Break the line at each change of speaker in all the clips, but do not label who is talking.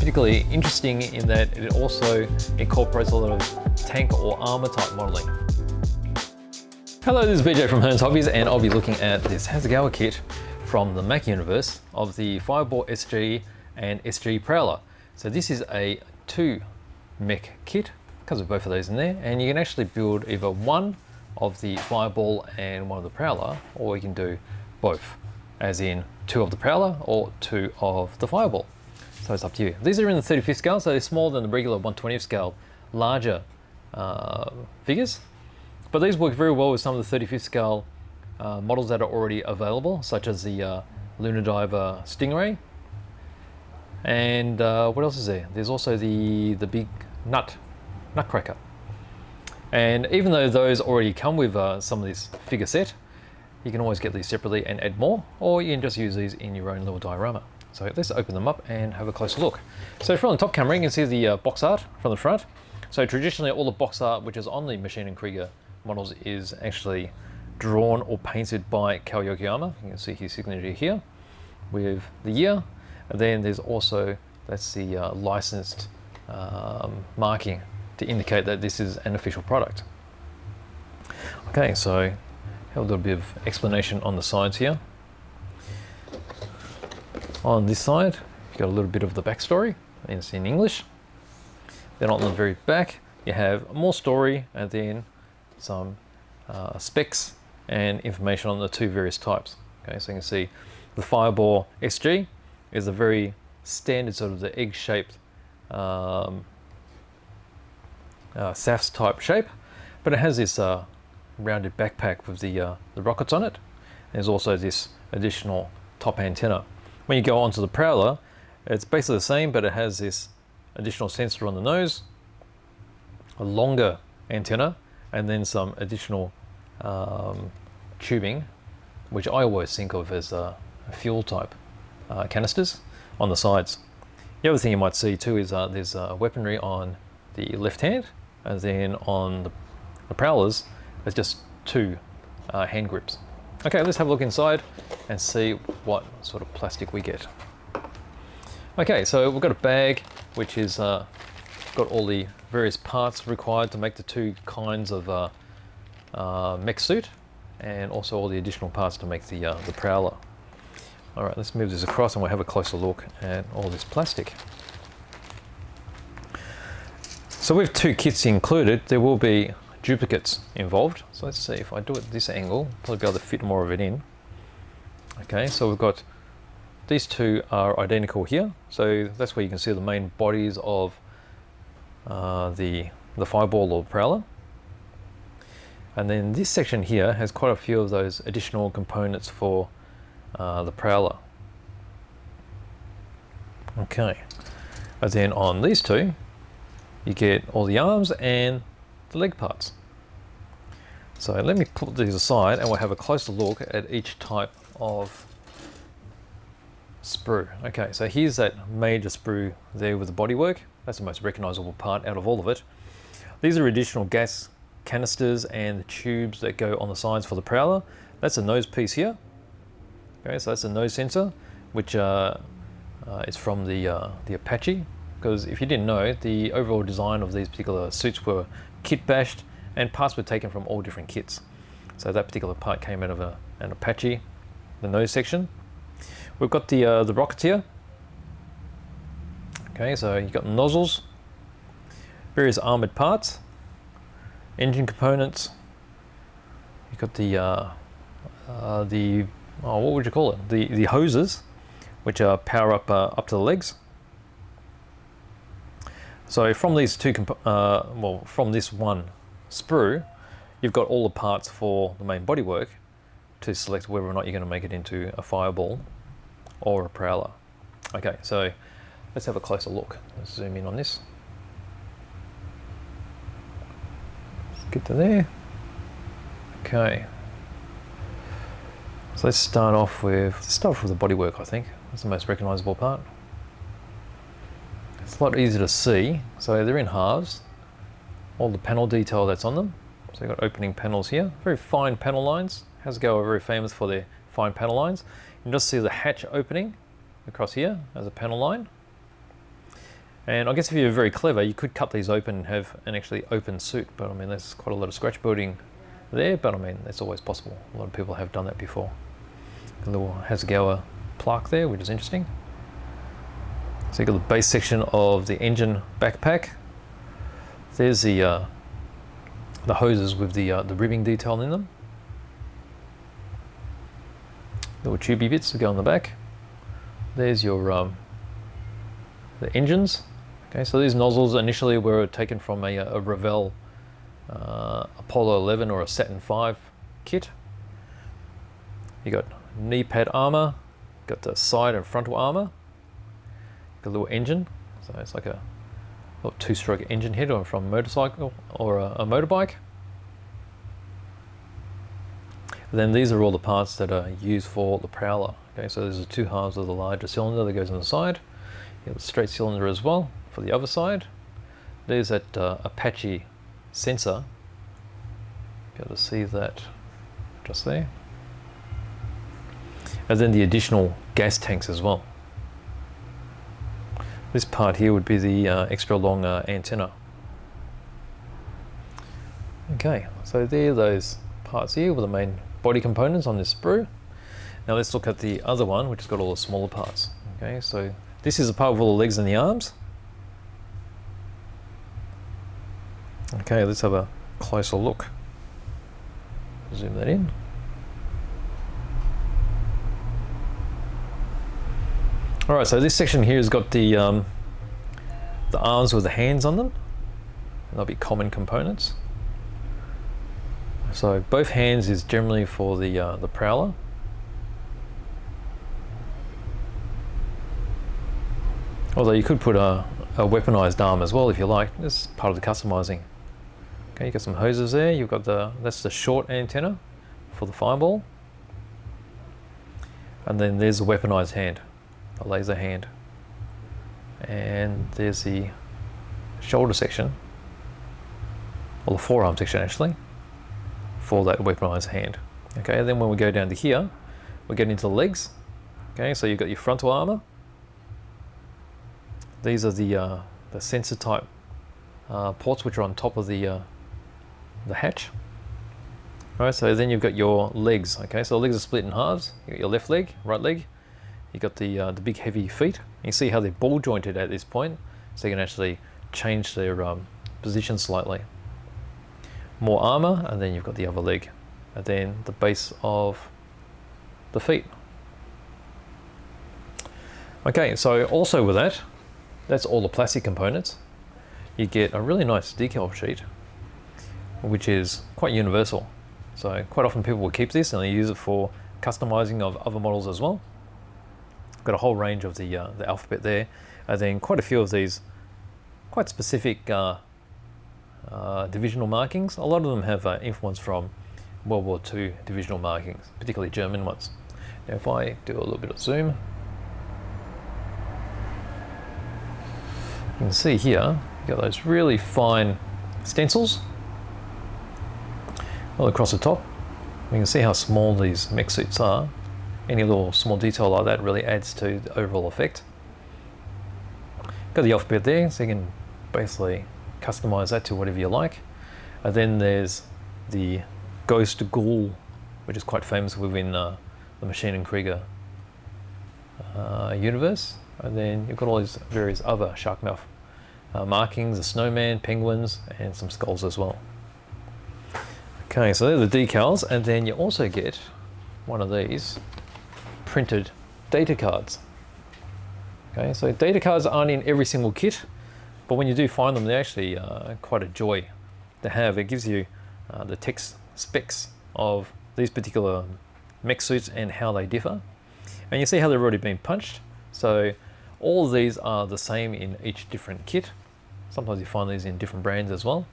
particularly interesting in that it also incorporates a lot of tank or armor type modeling. Hello, this is BJ from Hearns Hobbies, and I'll be looking at this Hasegawa kit from the Ma.K universe of the Fireball SG and SG Prowler. So this is a 2 mech kit, comes with both of those in there, and you can actually build either one of the Fireball and one of the Prowler, or you can do both, as in 2 of the Prowler or 2 of the Fireball. So it's up to you. These are in the 35th scale, so they're smaller than the regular 120th scale, larger figures. But these work very well with some of the 35th scale models that are already available, such as the Lunar Diver Stingray. And what else is there? There's also the big Nutcracker. And even though those already come with some of this figure set, you can always get these separately and add more, or you can just use these in your own little diorama. So let's open them up and have a closer look. So from the top camera, you can see the box art from the front. So traditionally all the box art which is on the Maschinen Krieger models is actually drawn or painted by Kow Yokoyama. You can see his signature here with the year. And then there's also, that's the licensed marking to indicate that this is an official product. Okay, so have a little bit of explanation on the sides here. On this side, you've got a little bit of the backstory, it's in English. Then on the very back, you have more story and then some specs and information on the 2 various types. Okay, so you can see the Fireball SG is a very standard sort of the egg-shaped SAFs type shape, but it has this rounded backpack with the rockets on it. There's also this additional top antenna. When you go onto the Prowler, it's basically the same, but it has this additional sensor on the nose, a longer antenna, and then some additional tubing, which I always think of as fuel type canisters on the sides. The other thing you might see too is there's weaponry on the left hand, and then on the Prowlers, there's just 2 hand grips. Okay, let's have a look inside and see what sort of plastic we get. Okay, so we've got a bag which is got all the various parts required to make the 2 kinds of mech suit, and also all the additional parts to make the Prowler. All right, let's move this across and we'll have a closer look at all this plastic. So with 2 kits included, there will be duplicates involved. So let's see if I do it at this angle, probably be able to fit more of it in. Okay, so we've got these 2 are identical here. So that's where you can see the main bodies of the Fireball or Prowler. And then this section here has quite a few of those additional components for the Prowler. Okay, and then on these 2, you get all the arms and the leg parts. So let me put these aside and we'll have a closer look at each type of sprue. Okay, so here's that major sprue there with the bodywork. That's the most recognizable part out of all of it. These are additional gas canisters and the tubes that go on the sides for the Prowler. That's a nose piece here. Okay, so that's a nose sensor, which is from the Apache. Because if you didn't know, the overall design of these particular suits were kit bashed and parts were taken from all different kits. So that particular part came out of an Apache, the nose section. We've got the rockets here. Okay, so you've got nozzles, various armored parts, engine components. You've got the what would you call it? The hoses, which power up to the legs. So from these 2, from this one sprue, you've got all the parts for the main bodywork to select whether or not you're going to make it into a Fireball or a Prowler. Okay, so let's have a closer look. Let's zoom in on this. Let's get to there. Okay. So let's start off with the bodywork, I think. That's the most recognizable part. It's a lot easier to see. So they're in halves. All the panel detail that's on them. So you've got opening panels here. Very fine panel lines. Hasegawa are very famous for their fine panel lines. You can just see the hatch opening across here as a panel line. And I guess if you're very clever, you could cut these open and have an actually open suit, but I mean, there's quite a lot of scratch building there, but I mean, that's always possible. A lot of people have done that before. A little Hasegawa plaque there, which is interesting. So you've got the base section of the engine backpack. There's the hoses with the ribbing detail in them. Little tubey bits that go on the back. There's your the engines. Okay, so these nozzles initially were taken from a Revell Apollo 11 or a Saturn V kit. You got knee pad armor, got the side and frontal armor, got a little engine, so it's like a little two-stroke engine head or from a motorcycle or a motorbike. And then these are all the parts that are used for the Prowler. Okay, so there's the two halves of the larger cylinder that goes on the side. You have the straight cylinder as well for the other side. There's that Apache sensor. Be able to see that just there. And then the additional gas tanks as well. This part here would be the extra long antenna. Okay, so there are those parts here with the main body components on this sprue. Now let's look at the other one, which has got all the smaller parts. Okay, so this is the part with all the legs and the arms. Okay, let's have a closer look. Zoom that in. All right, so this section here has got the arms with the hands on them. They'll be common components. So both hands is generally for the Prowler. Although you could put a weaponized arm as well if you like. This is part of the customizing. Okay, you got some hoses there. You've got that's the short antenna for the Fireball. And then there's the weaponized hand, a laser hand. And there's the shoulder section, or the forearm section actually, for that weaponized hand. Okay, and then when we go down to here, we get into the legs. Okay, so you've got your frontal armor. These are the sensor type ports which are on top of the hatch. All right, so then you've got your legs. Okay, so the legs are split in halves. You got your left leg, right leg. You got the big heavy feet. You see how they're ball jointed at this point, so you can actually change their position slightly. More armor, and then you've got the other leg, and then the base of the feet. Okay, so also with that, that's all the plastic components. You get a really nice decal sheet, which is quite universal. So quite often people will keep this and they use it for customizing of other models as well. Got a whole range of the alphabet there, and then quite a few of these quite specific divisional markings. A lot of them have influence from World War II divisional markings, particularly German ones. Now if I do a little bit of zoom, you can see here, you got those really fine stencils all across the top. You can see how small these mech suits are. Any little small detail like that really adds to the overall effect. Got the alphabet there, so you can basically customize that to whatever you like. And then there's the Ghost Ghoul, which is quite famous within the Maschinen Krieger universe. And then you've got all these various other shark mouth markings, a snowman, penguins, and some skulls as well. Okay, so they're the decals, and then you also get one of these printed data cards. Okay, so data cards aren't in every single kit, but when you do find them, they're actually quite a joy to have. It gives you the text specs of these particular mech suits and how they differ. And you see how they've already been punched. So all of these are the same in each different kit. Sometimes you find these in different brands as well.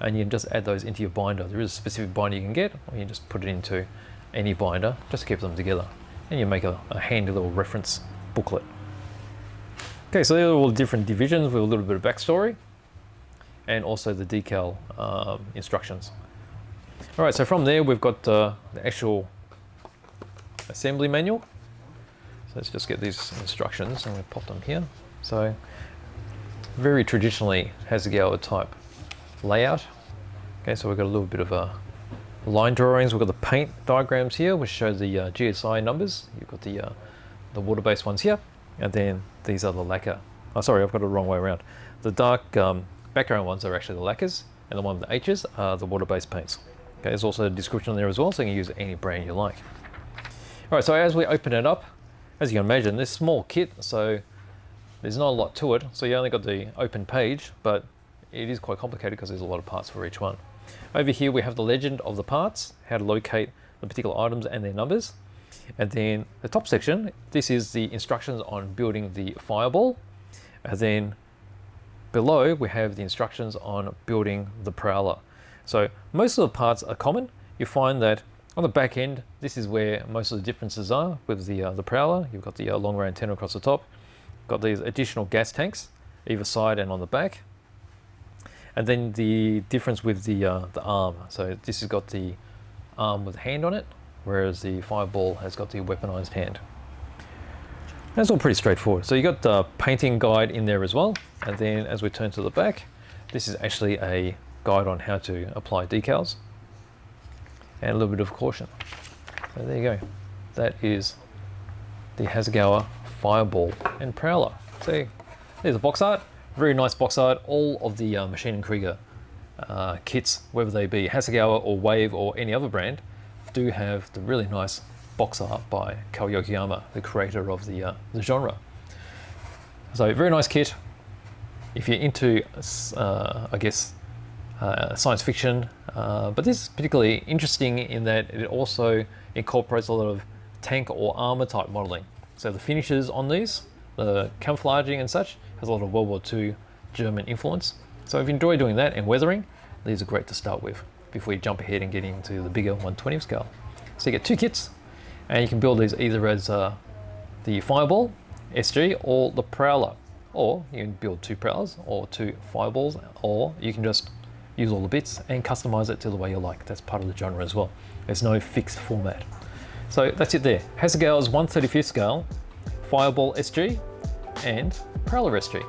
And you can just add those into your binder. There is a specific binder you can get, or you just put it into any binder just to keep them together. And you make a handy little reference booklet. Okay, so there are all the different divisions with a little bit of backstory, and also the decal instructions. All right, so from there we've got the actual assembly manual. So let's just get these instructions and we'll pop them here. So very traditionally Hasegawa type layout. Okay, so we've got a little bit of line drawings. We've got the paint diagrams here, which show the GSI numbers. You've got the water-based ones here, and then these are the lacquer. Oh, sorry, I've got it the wrong way around. The dark background ones are actually the lacquers, and the one with the H's are the water-based paints. Okay, there's also a description there as well, so you can use any brand you like. All right, so as we open it up, as you can imagine, this small kit, so there's not a lot to it. So you only got the open page, but it is quite complicated because there's a lot of parts for each one. Over here we have the legend of the parts, how to locate the particular items and their numbers. And then the top section, this is the instructions on building the Fireball. And then below we have the instructions on building the Prowler. So most of the parts are common. You find that on the back end, this is where most of the differences are with the Prowler. You've got the longer antenna across the top. Got these additional gas tanks either side and on the back. And then the difference with the arm. So this has got the arm with a hand on it, whereas the Fireball has got the weaponized hand. That's all pretty straightforward. So you got the painting guide in there as well. And then as we turn to the back, this is actually a guide on how to apply decals and a little bit of caution. So there you go. That is the Hasegawa Fireball and Prowler. So there's a box art, very nice box art. All of the Maschinen Krieger kits, whether they be Hasegawa or Wave or any other brand, do have the really nice box art by Kow Yokoyama, the creator of the genre. So very nice kit. If you're into, I guess, science fiction, but this is particularly interesting in that it also incorporates a lot of tank or armor type modeling. So the finishes on these, the camouflaging and such, has a lot of World War II German influence. So if you enjoy doing that and weathering, these are great to start with before you jump ahead and get into the bigger 1/20 scale. So you get two kits, and you can build these either as the Fireball SG or the Prowler, or you can build two Prowlers or two Fireballs, or you can just use all the bits and customize it to the way you like. That's part of the genre as well. There's no fixed format. So that's it there. Hasegawa's 1/35 scale, Fireball SG and Prowler SG.